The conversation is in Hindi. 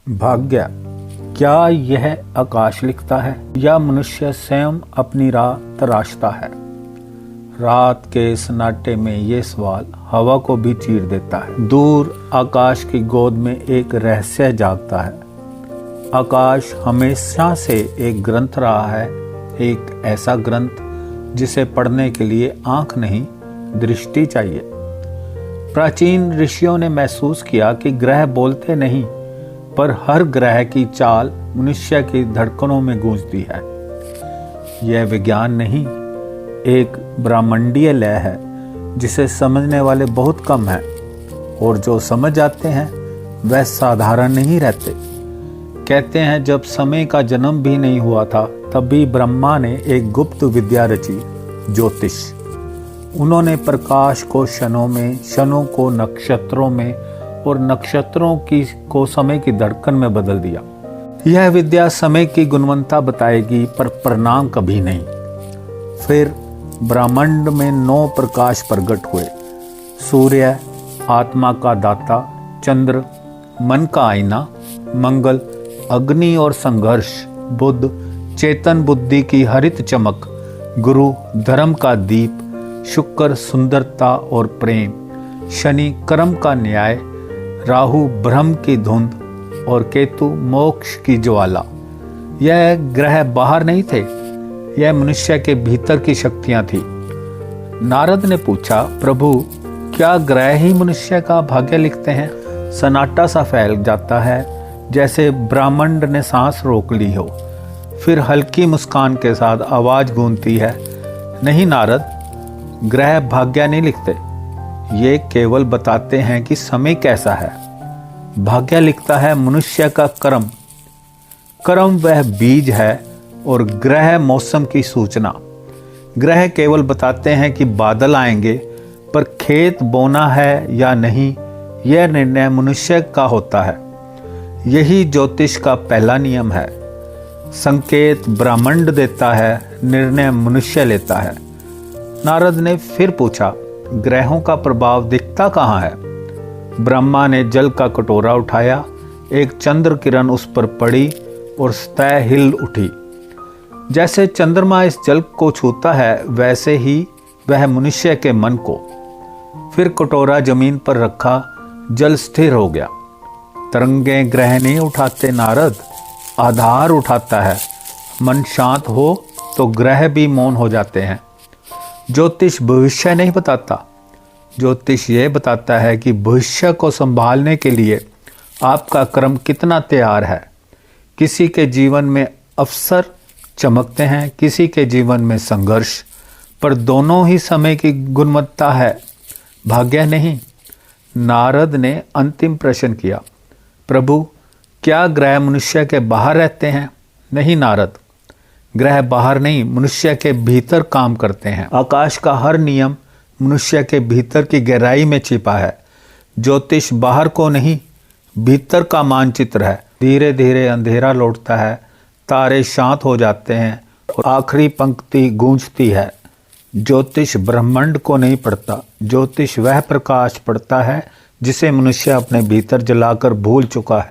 भाग्य, क्या यह आकाश लिखता है या मनुष्य स्वयं अपनी राह तराशता है? रात के सन्नाटे में ये सवाल हवा को भी चीर देता है। दूर आकाश की गोद में एक रहस्य जागता है। आकाश हमेशा से एक ग्रंथ रहा है, एक ऐसा ग्रंथ जिसे पढ़ने के लिए आंख नहीं, दृष्टि चाहिए। प्राचीन ऋषियों ने महसूस किया कि ग्रह बोलते नहीं, पर हर ग्रह की चाल मनुष्य की धड़कनों में गूंजती है। यह विज्ञान नहीं, एक ब्रह्मांडीय लय है जिसे समझने वाले बहुत कम हैं, और जो समझ जाते हैं वह साधारण नहीं रहते। कहते हैं जब समय का जन्म भी नहीं हुआ था तभी ब्रह्मा ने एक गुप्त विद्या रची, ज्योतिष। उन्होंने प्रकाश को क्षणों में, क्षणों को नक्षत्रों में और नक्षत्रों को समय की धड़कन में बदल दिया। यह विद्या समय की गुणवत्ता बताएगी, पर परिणाम कभी नहीं। फिर ब्रह्मांड में 9 प्रकाश प्रकट हुए। सूर्य आत्मा का दाता, चंद्र मन का आईना, मंगल अग्नि और संघर्ष, बुध चेतन बुद्धि की हरित चमक, गुरु धर्म का दीप, शुक्र सुंदरता और प्रेम, शनि कर्म का न्याय, राहु ब्रह्म की धुंध और केतु मोक्ष की ज्वाला। यह ग्रह बाहर नहीं थे, यह मनुष्य के भीतर की शक्तियां थी। नारद ने पूछा, प्रभु क्या ग्रह ही मनुष्य का भाग्य लिखते हैं? सन्नाटा सा फैल जाता है, जैसे ब्रह्मांड ने सांस रोक ली हो। फिर हल्की मुस्कान के साथ आवाज गूंजती है, नहीं नारद, ग्रह भाग्य नहीं लिखते, ये केवल बताते हैं कि समय कैसा है। भाग्य लिखता है मनुष्य का कर्म। कर्म वह बीज है और ग्रह मौसम की सूचना। ग्रह केवल बताते हैं कि बादल आएंगे, पर खेत बोना है या नहीं, यह निर्णय मनुष्य का होता है। यही ज्योतिष का पहला नियम है। संकेत ब्रह्मांड देता है, निर्णय मनुष्य लेता है। नारद ने फिर पूछा, ग्रहों का प्रभाव दिखता कहाँ है? ब्रह्मा ने जल का कटोरा उठाया, एक चंद्र किरण उस पर पड़ी और सतह हिल उठी। जैसे चंद्रमा इस जल को छूता है, वैसे ही वह मनुष्य के मन को। फिर कटोरा जमीन पर रखा, जल स्थिर हो गया। तरंगें ग्रह नहीं उठाते नारद, आधार उठाता है। मन शांत हो तो ग्रह भी मौन हो जाते हैं। ज्योतिष भविष्य नहीं बताता, ज्योतिष ये बताता है कि भविष्य को संभालने के लिए आपका क्रम कितना तैयार है। किसी के जीवन में अवसर चमकते हैं, किसी के जीवन में संघर्ष, पर दोनों ही समय की गुणवत्ता है, भाग्य नहीं। नारद ने अंतिम प्रश्न किया, प्रभु क्या ग्रह मनुष्य के बाहर रहते हैं? नहीं नारद, ग्रह बाहर नहीं, मनुष्य के भीतर काम करते हैं। आकाश का हर नियम मनुष्य के भीतर की गहराई में छिपा है। ज्योतिष बाहर को नहीं, भीतर का मानचित्र है। धीरे धीरे अंधेरा लौटता है, तारे शांत हो जाते हैं और आखिरी पंक्ति गूंजती है, ज्योतिष ब्रह्मांड को नहीं पढ़ता, ज्योतिष वह प्रकाश पढ़ता है जिसे मनुष्य अपने भीतर जलाकर भूल चुका है।